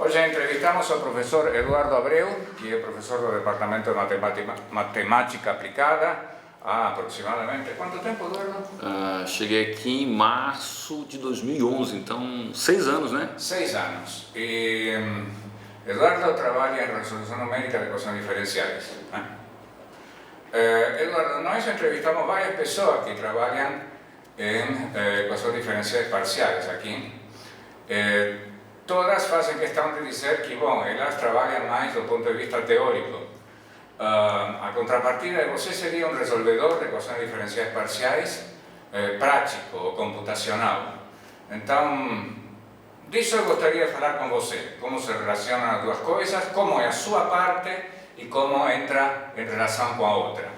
Hoje entrevistamos ao professor Eduardo Abreu, que é professor do Departamento de Matemática Aplicada há aproximadamente... Quanto tempo, Eduardo? Cheguei aqui em março de 2011, então 6 anos, né? 6 anos. E Eduardo trabalha em resolução numérica de equações diferenciais, né? Eduardo, nós entrevistamos várias pessoas que trabalham em equações diferenciais parciais aqui. Todas fazem questão de dizer que, bom, elas trabalham mais do ponto de vista teórico. A contrapartida de você seria um resolvedor de equações diferenciais parciais prático ou computacional. Então, disso eu gostaria de falar com você. Como se relacionam as duas coisas, como é a sua parte e como entra em relação com a outra.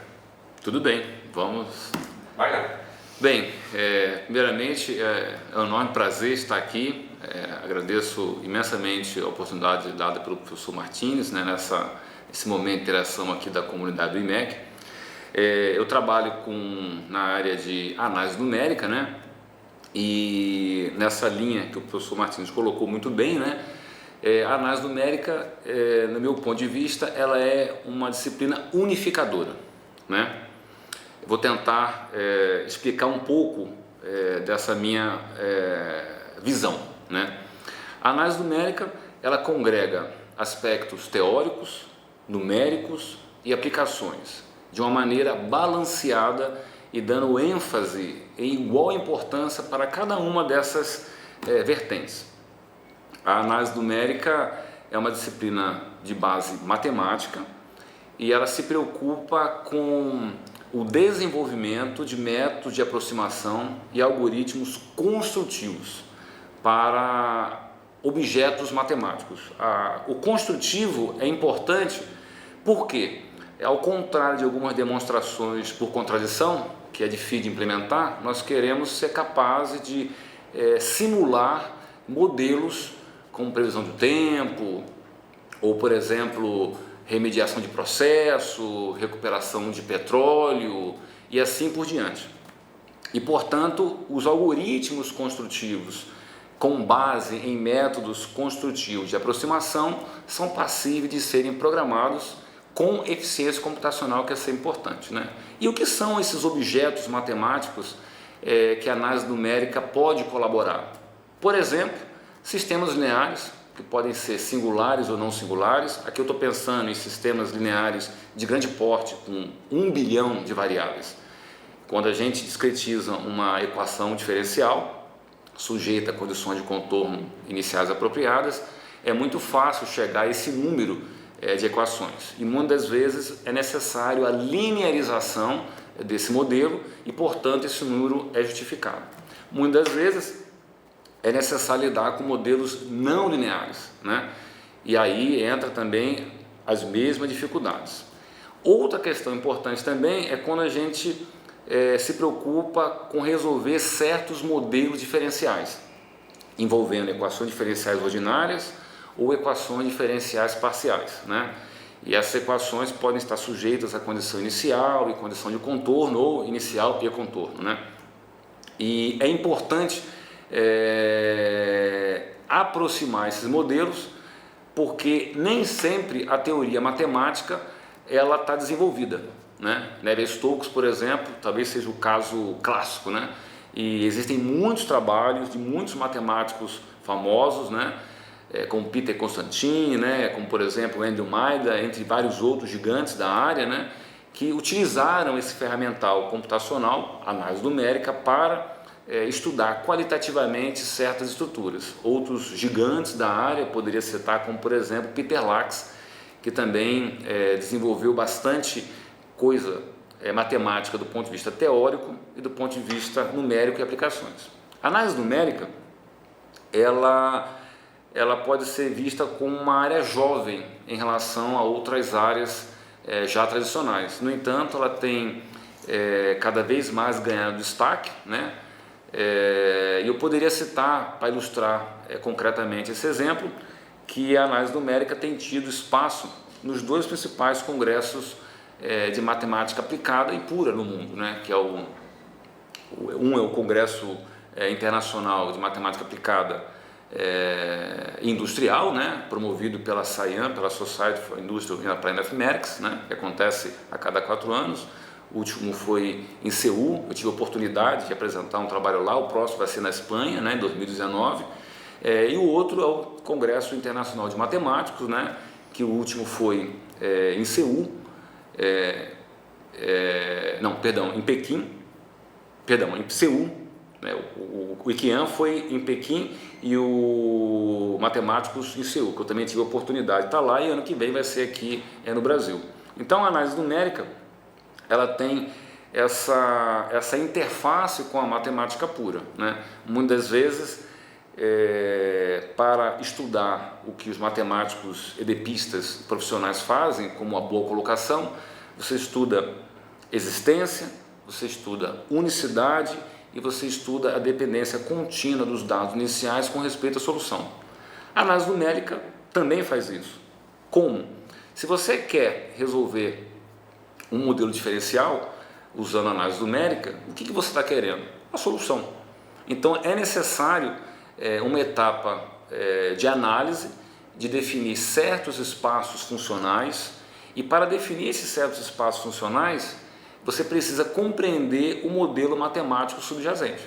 Tudo bem, vamos... Vai lá. Bem, primeiramente é um enorme prazer estar aqui. Agradeço imensamente a oportunidade dada pelo professor Martins, né, nesse momento de interação aqui da comunidade do IMEC. Eu trabalho na área de análise numérica, né, e nessa linha que o professor Martins colocou muito bem, né, a análise numérica, no meu ponto de vista, ela é uma disciplina unificadora, né? Eu vou tentar explicar um pouco dessa minha visão, né? A análise numérica, ela congrega aspectos teóricos, numéricos e aplicações de uma maneira balanceada e dando ênfase em igual importância para cada uma dessas vertentes. A análise numérica é uma disciplina de base matemática e ela se preocupa com o desenvolvimento de métodos de aproximação e algoritmos construtivos para objetos matemáticos. O construtivo é importante porque, ao contrário de algumas demonstrações por contradição, que é difícil de implementar, nós queremos ser capazes de simular modelos como previsão do tempo, ou, por exemplo, remediação de processo, recuperação de petróleo e assim por diante. E, portanto, os algoritmos construtivos com base em métodos construtivos de aproximação são passíveis de serem programados com eficiência computacional, que é sempre importante, né? E o que são esses objetos matemáticos que a análise numérica pode colaborar? Por exemplo, sistemas lineares, que podem ser singulares ou não singulares. Aqui eu estou pensando em sistemas lineares de grande porte, com 1 bilhão de variáveis. Quando a gente discretiza uma equação diferencial, sujeita a condições de contorno iniciais apropriadas, é muito fácil chegar a esse número de equações. E muitas vezes é necessário a linearização desse modelo e, portanto, esse número é justificado. Muitas vezes é necessário lidar com modelos não lineares, né? E aí entra também as mesmas dificuldades. Outra questão importante também é quando a gente se preocupa com resolver certos modelos diferenciais, envolvendo equações diferenciais ordinárias ou equações diferenciais parciais, né? E essas equações podem estar sujeitas à condição inicial e condição de contorno, ou inicial e contorno, né? E é importante aproximar esses modelos, porque nem sempre a teoria matemática ela está desenvolvida, né? Navier-Stokes, por exemplo, talvez seja o caso clássico, né? E existem muitos trabalhos de muitos matemáticos famosos, né? Como Peter Constantin, né? Como, por exemplo, Andrew Maida, entre vários outros gigantes da área, né? Que utilizaram esse ferramental computacional, análise numérica, para estudar qualitativamente certas estruturas. Outros gigantes da área poderia citar, como por exemplo Peter Lax, que também desenvolveu bastante coisa matemática do ponto de vista teórico e do ponto de vista numérico e aplicações. A análise numérica ela pode ser vista como uma área jovem em relação a outras áreas já tradicionais. No entanto, ela tem cada vez mais ganhado destaque, né? Eu poderia citar, para ilustrar concretamente esse exemplo, que a análise numérica tem tido espaço nos 2 principais congressos de matemática aplicada e pura no mundo, né? Que é um é o Congresso Internacional de Matemática Aplicada industrial, né, promovido pela SciAM, pela Society for Industrial and Applied Mathematics, né, que acontece a cada 4 anos. O último foi em Seul, eu tive a oportunidade de apresentar um trabalho lá, o próximo vai ser na Espanha, né, em 2019. E o outro é o Congresso Internacional de Matemáticos, né, que o último foi em Seul, em Pequim, em Seul, né, o ICANN foi em Pequim e o Matemáticos em Seul, que eu também tive a oportunidade de estar lá, e ano que vem vai ser aqui no Brasil. Então a análise numérica, ela tem essa interface com a matemática pura, né? Muitas vezes, para estudar o que os matemáticos edepistas profissionais fazem, como a boa colocação, você estuda existência, você estuda unicidade e você estuda a dependência contínua dos dados iniciais com respeito à solução. A análise numérica também faz isso. Como? Se você quer resolver um modelo diferencial usando a análise numérica, o que você está querendo? A solução. Então é necessário uma etapa de análise, de definir certos espaços funcionais, e para definir esses certos espaços funcionais, você precisa compreender o modelo matemático subjacente.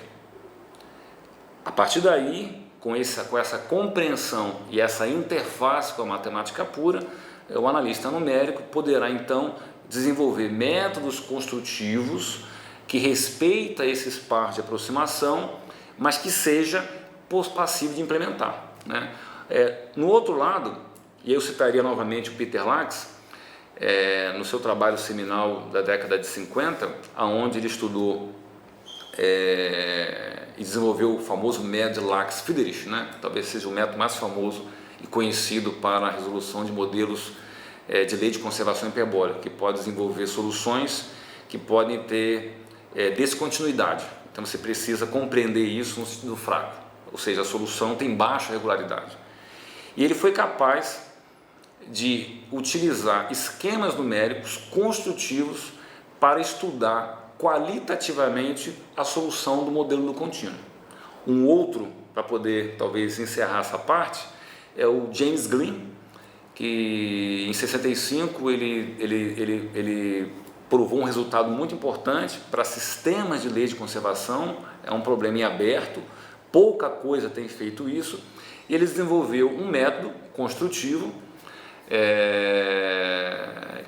A partir daí, com essa compreensão e essa interface com a matemática pura, o analista numérico poderá então desenvolver métodos construtivos que respeita esse espaço de aproximação, mas que seja passível de implementar, né? No outro lado, e eu citaria novamente o Peter Lax, no seu trabalho seminal da década de 50, onde ele estudou e desenvolveu o famoso método Lax-Friedrich, né? Talvez seja o método mais famoso e conhecido para a resolução de modelos de lei de conservação hiperbólica, que pode desenvolver soluções que podem ter descontinuidade. Então você precisa compreender isso no sentido fraco, ou seja, a solução tem baixa regularidade. E ele foi capaz de utilizar esquemas numéricos construtivos para estudar qualitativamente a solução do modelo do contínuo. Um outro, para poder talvez encerrar essa parte, é o James Glynn, que em 65 ele provou um resultado muito importante para sistemas de lei de conservação. É um problema em aberto, pouca coisa tem feito isso, e ele desenvolveu um método construtivo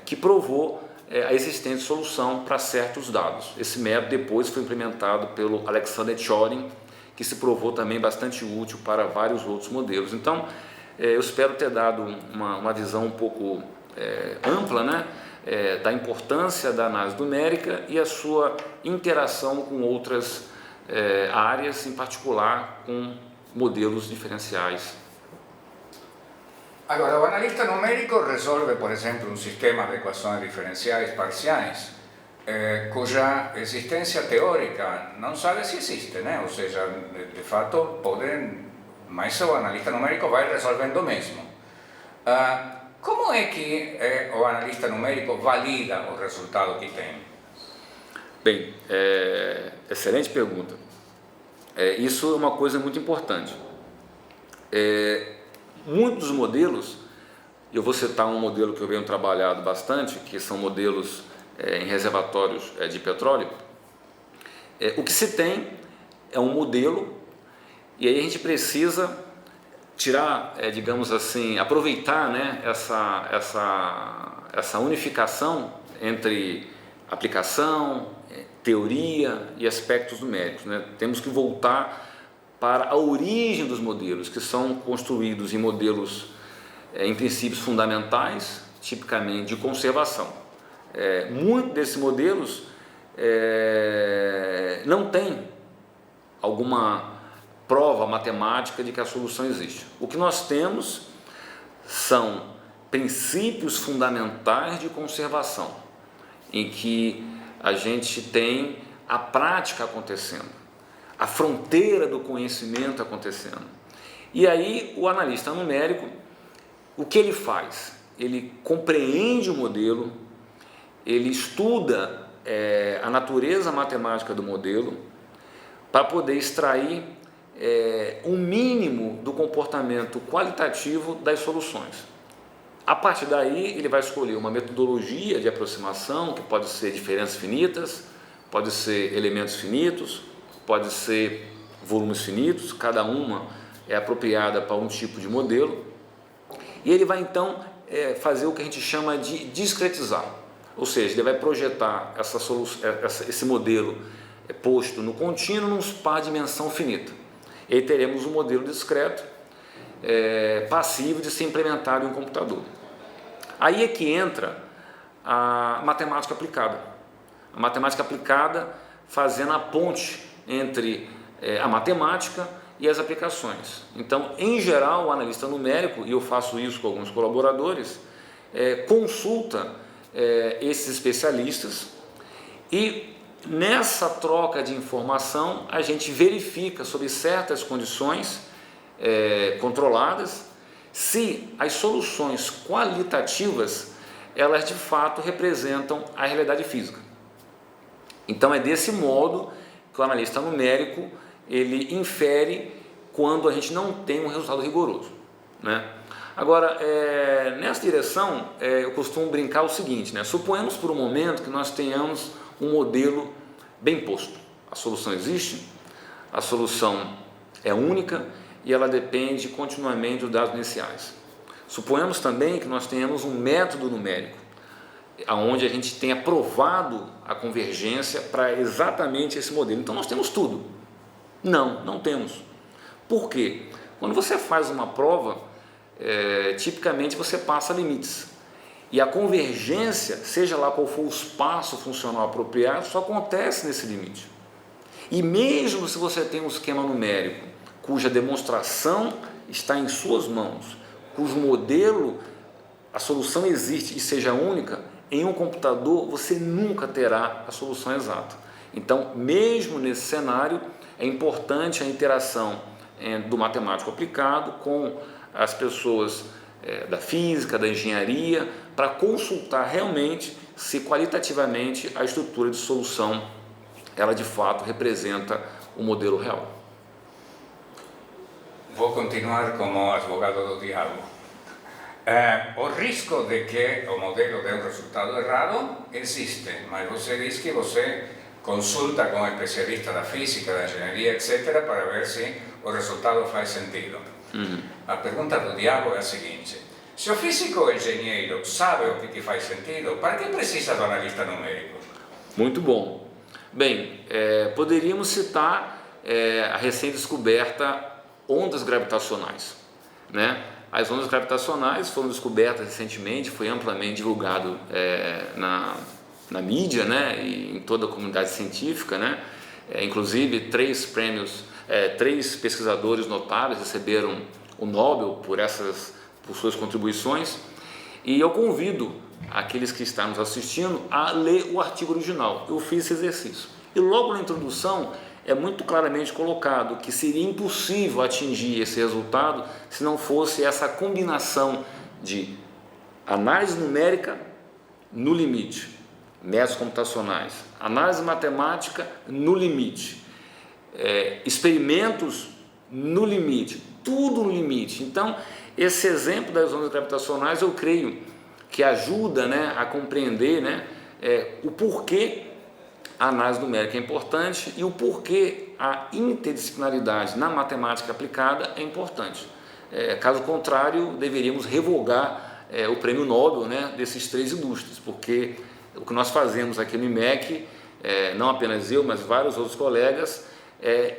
que provou a existência de solução para certos dados. Esse método depois foi implementado pelo Alexander Turing, que se provou também bastante útil para vários outros modelos. Então, eu espero ter dado uma visão um pouco ampla, né, da importância da análise numérica e a sua interação com outras áreas, em particular com modelos diferenciais. Agora, o analista numérico resolve, por exemplo, um sistema de equações diferenciais parciais, cuja existência teórica não sabe se existe, né? Ou seja, de fato, mas o analista numérico vai resolvendo mesmo. Como é que o analista numérico valida o resultado que tem? Bem, excelente pergunta. Isso é uma coisa muito importante. Muitos modelos, eu vou citar um modelo que eu venho trabalhado bastante, que são modelos em reservatórios de petróleo. O que se tem é um modelo, e aí a gente precisa tirar, digamos assim, aproveitar, né, essa unificação entre aplicação, teoria e aspectos numéricos, né? Temos que voltar para a origem dos modelos, que são construídos em modelos em princípios fundamentais, tipicamente de conservação. Muitos desses modelos não têm alguma prova matemática de que a solução existe. O que nós temos são princípios fundamentais de conservação, em que a gente tem a prática acontecendo, a fronteira do conhecimento acontecendo. E aí o analista numérico, o que ele faz? Ele compreende o modelo, ele estuda a natureza matemática do modelo para poder extrair um mínimo do comportamento qualitativo das soluções. A partir daí, ele vai escolher uma metodologia de aproximação, que pode ser diferenças finitas, pode ser elementos finitos, pode ser volumes finitos, cada uma é apropriada para um tipo de modelo, e ele vai então fazer o que a gente chama de discretizar, ou seja, ele vai projetar esse modelo posto no contínuo num par de dimensão finita. E aí teremos um modelo discreto, passivo de ser implementado em um computador. Aí é que entra a matemática aplicada. A matemática aplicada fazendo a ponte entre a matemática e as aplicações. Então, em geral, o analista numérico, e eu faço isso com alguns colaboradores, consulta esses especialistas e nessa troca de informação a gente verifica sob certas condições controladas se as soluções qualitativas elas de fato representam a realidade física. Então é desse modo que o analista numérico ele infere quando a gente não tem um resultado rigoroso, né? Agora, nessa direção, eu costumo brincar o seguinte, né? Suponhamos por um momento que nós tenhamos um modelo bem posto. A solução existe, a solução é única e ela depende continuamente dos dados iniciais. Suponhamos também que nós tenhamos um método numérico, onde a gente tenha provado a convergência para exatamente esse modelo. Então nós temos tudo. Não temos. Por quê? Quando você faz uma prova, tipicamente você passa limites. E a convergência, seja lá qual for o espaço funcional apropriado, só acontece nesse limite. E mesmo se você tem um esquema numérico cuja demonstração está em suas mãos, cujo modelo, a solução existe e seja única, em um computador você nunca terá a solução exata. Então, mesmo nesse cenário, é importante a interação do matemático aplicado com as pessoas da física, da engenharia, para consultar realmente se qualitativamente a estrutura de solução ela de fato representa o modelo real. Vou continuar como advogado do diabo. O risco de que o modelo dê um resultado errado existe, mas você diz que você consulta com especialistas da física, da engenharia, etc., para ver se o resultado faz sentido. A pergunta do diabo é a seguinte: se o físico ou engenheiro sabe o que faz sentido, para que precisa do analista numérico? Muito bom. Bem, poderíamos citar a recém-descoberta ondas gravitacionais, né? As ondas gravitacionais foram descobertas recentemente, foi amplamente divulgado na mídia, né, e em toda a comunidade científica, né? Inclusive três pesquisadores notáveis receberam o Nobel por suas contribuições, e eu convido aqueles que estão nos assistindo a ler o artigo original. Eu fiz esse exercício e logo na introdução é muito claramente colocado que seria impossível atingir esse resultado se não fosse essa combinação de análise numérica no limite, métodos computacionais, análise matemática no limite, experimentos no limite, tudo no limite. Então, esse exemplo das ondas gravitacionais eu creio que ajuda, né, a compreender, né, o porquê a análise numérica é importante e o porquê a interdisciplinaridade na matemática aplicada é importante. Caso contrário, deveríamos revogar o prêmio Nobel, né, desses três ilustres, porque o que nós fazemos aqui no IMEC, não apenas eu, mas vários outros colegas,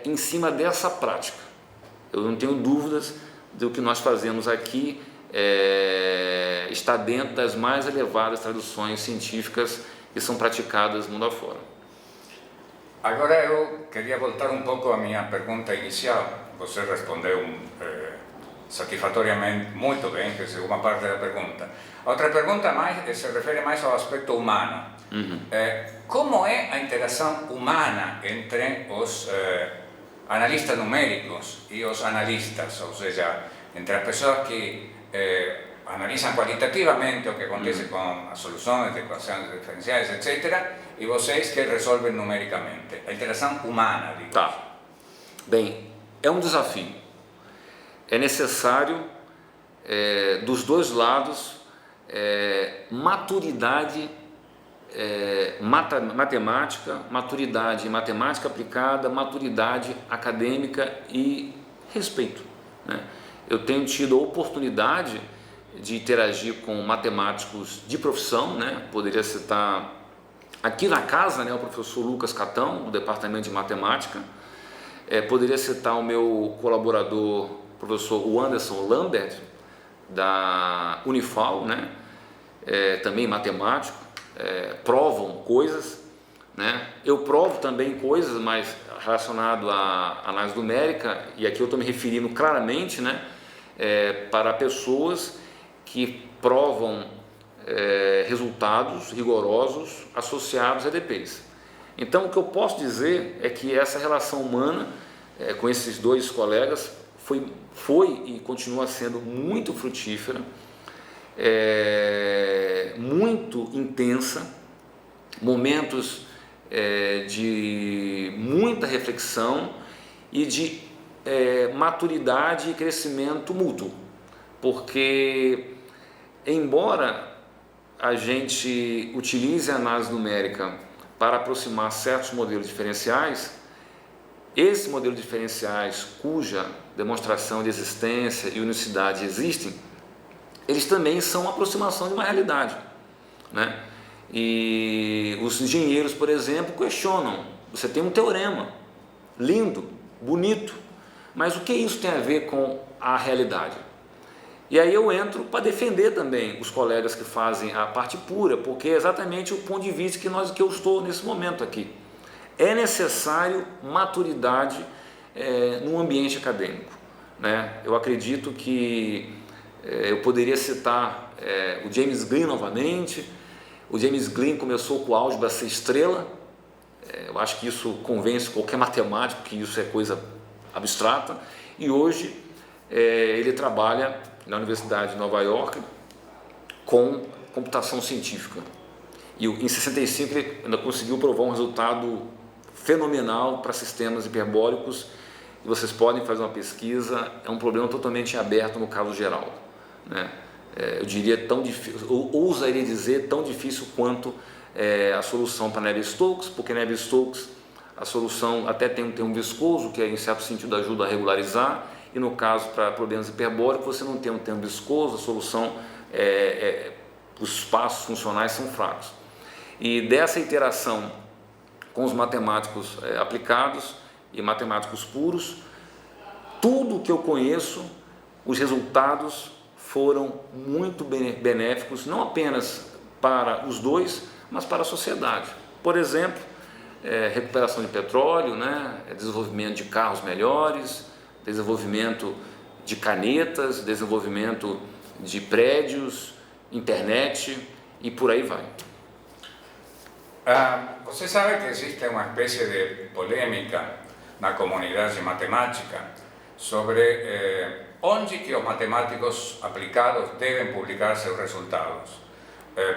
em cima dessa prática. Eu não tenho dúvidas do que nós fazemos aqui está dentro das mais elevadas tradições científicas que são praticadas mundo afora. Agora eu queria voltar um pouco à minha pergunta inicial. Você respondeu satisfatoriamente muito bem, que é uma parte da pergunta. A outra pergunta se refere mais ao aspecto humano. Como é a interação humana entre os analistas numéricos e os analistas, ou seja, entre as pessoas que analisam qualitativamente o que acontece com as soluções de equações diferenciais, etc., e vocês que resolvem numericamente? A interação humana, digo. Tá. Bem, é um desafio. É necessário, dos dois lados, maturidade matemática, maturidade em matemática aplicada, maturidade acadêmica e respeito, né? Eu tenho tido a oportunidade de interagir com matemáticos de profissão, né? Poderia citar aqui na casa, né, o professor Lucas Catão, do departamento de matemática. Poderia citar o meu colaborador, professor Anderson Lambert, da Unifal, né? Também matemático, provam coisas, né? Eu provo também coisas, mas relacionado à análise numérica, e aqui eu estou me referindo claramente, né, para pessoas que provam resultados rigorosos associados a EDPs. Então, o que eu posso dizer é que essa relação humana com esses dois colegas foi e continua sendo muito frutífera, muito intensa, momentos de muita reflexão e de maturidade e crescimento mútuo, porque embora a gente utilize a análise numérica para aproximar certos modelos diferenciais, esses modelos diferenciais cuja demonstração de existência e unicidade existem, eles também são uma aproximação de uma realidade, né? E os engenheiros, por exemplo, questionam: você tem um teorema lindo, bonito, mas o que isso tem a ver com a realidade? E aí eu entro para defender também os colegas que fazem a parte pura, porque é exatamente o ponto de vista que eu estou nesse momento aqui. É necessário maturidade no ambiente acadêmico, né? Eu acredito que eu poderia citar o James Green novamente. O James Green começou com o álgebra ser estrela. Eu acho que isso convence qualquer matemático que isso é coisa abstrata, e hoje ele trabalha na Universidade de Nova York com computação científica, e em 65 ele ainda conseguiu provar um resultado fenomenal para sistemas hiperbólicos, e vocês podem fazer uma pesquisa. É um problema totalmente aberto no caso geral, né? Eu diria tão difícil, ou ousaria dizer tão difícil quanto a solução para Navier-Stokes, porque Navier-Stokes a solução até tem um termo viscoso que em certo sentido ajuda a regularizar, e no caso para problemas hiperbólicos você não tem um termo viscoso, a solução os espaços funcionais são fracos. E dessa interação com os matemáticos aplicados e matemáticos puros, tudo que eu conheço, os resultados foram muito benéficos, não apenas para os dois, mas para a sociedade. Por exemplo, recuperação de petróleo, né? Desenvolvimento de carros melhores, desenvolvimento de canetas, desenvolvimento de prédios, internet e por aí vai. Você sabe que existe uma espécie de polêmica na comunidade de matemática sobre onde que os matemáticos aplicados devem publicar seus resultados.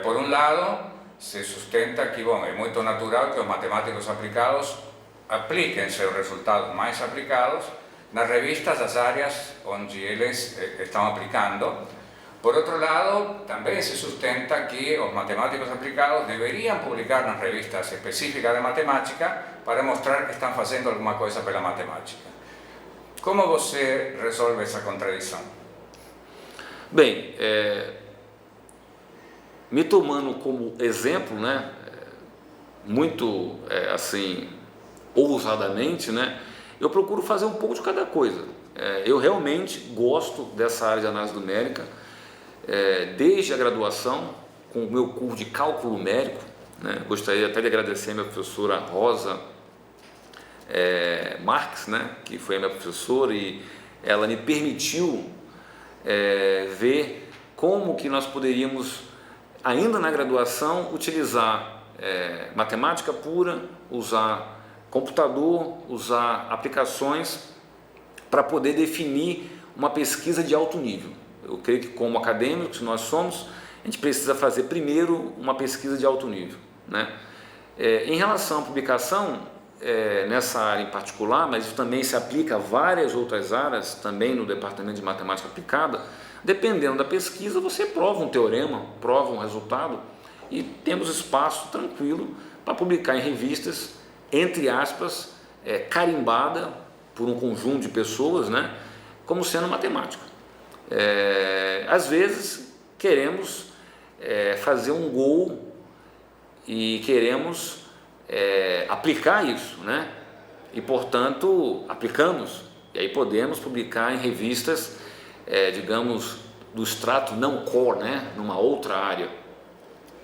Por um lado, se sustenta que é muito natural que os matemáticos aplicados apliquem seus resultados mais aplicados nas revistas das áreas onde eles estão aplicando. Por outro lado, também se sustenta que os matemáticos aplicados deveriam publicar nas revistas específicas de matemática para mostrar que estão fazendo alguma coisa pela matemática. Como você resolve essa contradição? Bem, me tomando como exemplo, né, muito assim, ousadamente, né, eu procuro fazer um pouco de cada coisa. Eu realmente gosto dessa área de análise numérica, desde a graduação, com o meu curso de cálculo numérico, né. Gostaria até de agradecer a minha professora Rosa Marques, né, que foi a minha professora, e ela me permitiu ver como que nós poderíamos, ainda na graduação, utilizar matemática pura, usar computador, usar aplicações para poder definir uma pesquisa de alto nível. Eu creio que, como acadêmicos que nós somos, a gente precisa fazer primeiro uma pesquisa de alto nível, né? Em relação à publicação, nessa área em particular, mas isso também se aplica a várias outras áreas, também no departamento de matemática aplicada. Dependendo da pesquisa, você prova um teorema, prova um resultado e temos espaço tranquilo para publicar em revistas, entre aspas, carimbada por um conjunto de pessoas, né, como sendo matemática. Às vezes queremos fazer um gol e queremos aplicar isso, né? E portanto aplicamos, e aí podemos publicar em revistas, digamos, do extrato não core, né? Numa outra área.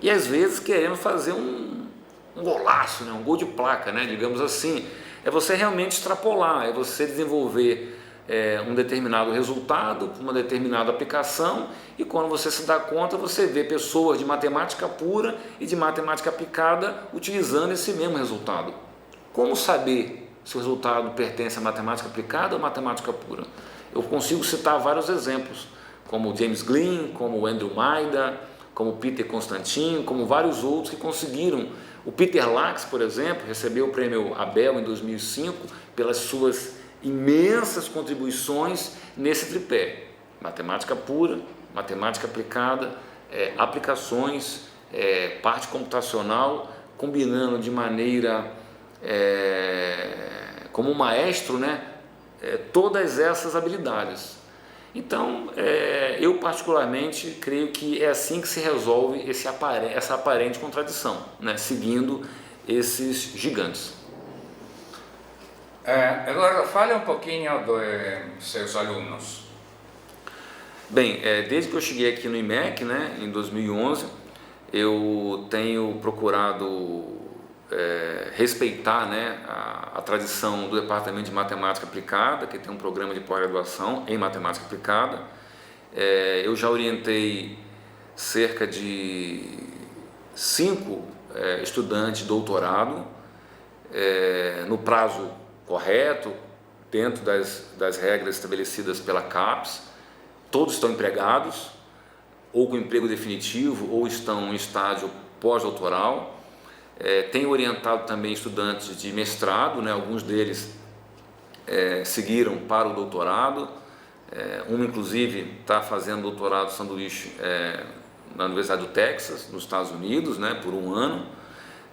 E às vezes queremos fazer um golaço, né? Um gol de placa, né? Digamos assim, é você realmente extrapolar, é você desenvolver um determinado resultado, uma determinada aplicação, e quando você se dá conta, você vê pessoas de matemática pura e de matemática aplicada utilizando esse mesmo resultado. Como saber se o resultado pertence à matemática aplicada ou matemática pura? Eu consigo citar vários exemplos, como James Glynn, como Andrew Maida, como Peter Constantin, como vários outros que conseguiram. O Peter Lax, por exemplo, recebeu o prêmio Abel em 2005 pelas suas imensas contribuições nesse tripé: matemática pura, matemática aplicada, aplicações, parte computacional, combinando de maneira como um maestro, né, todas essas habilidades. Então, eu particularmente creio que é assim que se resolve essa aparente contradição, né, seguindo esses gigantes. Eduardo, fale um pouquinho dos seus alunos. Bem, desde que eu cheguei aqui no IMEC, né, em 2011, eu tenho procurado respeitar, né, a tradição do Departamento de Matemática Aplicada, que tem um programa de pós-graduação em Matemática Aplicada. Eu já orientei cerca de 5 estudantes de doutorado, no prazo correto, dentro das regras estabelecidas pela CAPES. Todos estão empregados, ou com emprego definitivo, ou estão em estágio pós-doutoral. Tenho orientado também estudantes de mestrado, né? Alguns deles seguiram para o doutorado. Um, inclusive, está fazendo doutorado sanduíche na Universidade do Texas, nos Estados Unidos, né? Por 1 ano.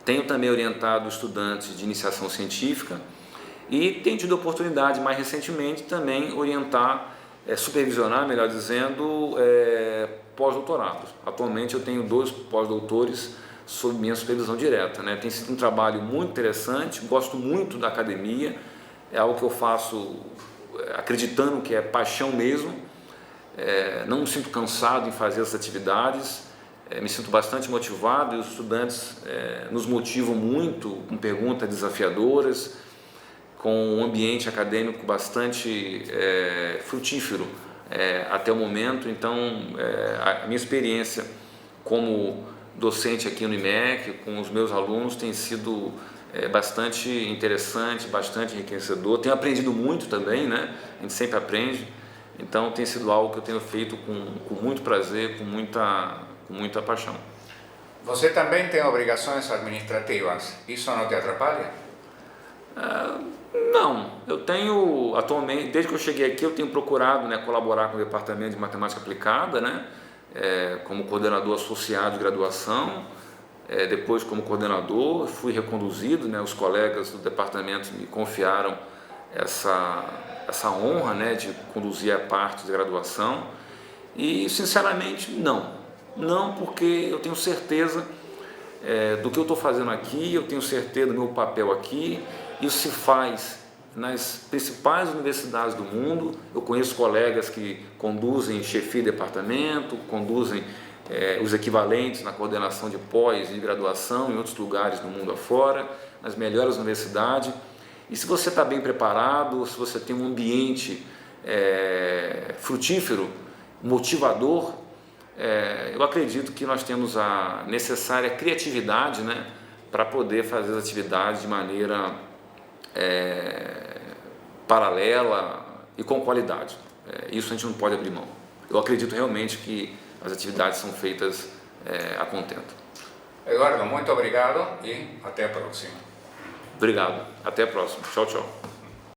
Tenho também orientado estudantes de iniciação científica e tenho tido a oportunidade, mais recentemente, também orientar, supervisionar, melhor dizendo, pós-doutorados. Atualmente eu tenho 2 pós-doutores sob minha supervisão direta, né? Tem sido um trabalho muito interessante, gosto muito da academia, é algo que eu faço acreditando que é paixão mesmo, não me sinto cansado em fazer essas atividades, me sinto bastante motivado e os estudantes nos motivam muito com perguntas desafiadoras, com um ambiente acadêmico bastante frutífero até o momento. Então, a minha experiência como docente aqui no IMEC, com os meus alunos, tem sido bastante interessante, bastante enriquecedor. Tenho aprendido muito também, né? A gente sempre aprende. Então, tem sido algo que eu tenho feito com muito prazer, com muita paixão. Você também tem obrigações administrativas. Isso não te atrapalha? Não, eu tenho atualmente, desde que eu cheguei aqui, eu tenho procurado, né, colaborar com o Departamento de Matemática Aplicada, né, como coordenador associado de graduação, depois como coordenador, fui reconduzido, né, os colegas do departamento me confiaram essa honra, né, de conduzir a parte de graduação e, sinceramente, não, porque eu tenho certeza do que eu estou fazendo aqui, eu tenho certeza do meu papel aqui. Isso se faz nas principais universidades do mundo. Eu conheço colegas que conduzem chefia de departamento, conduzem os equivalentes na coordenação de pós e graduação em outros lugares do mundo afora, nas melhores universidades. E se você está bem preparado, se você tem um ambiente frutífero, motivador, eu acredito que nós temos a necessária criatividade, né, para poder fazer as atividades de maneira paralela e com qualidade. Isso a gente não pode abrir mão. Eu acredito realmente que as atividades são feitas a contento. Eduardo, muito obrigado e até a próxima. Obrigado. Até a próxima. Tchau, tchau.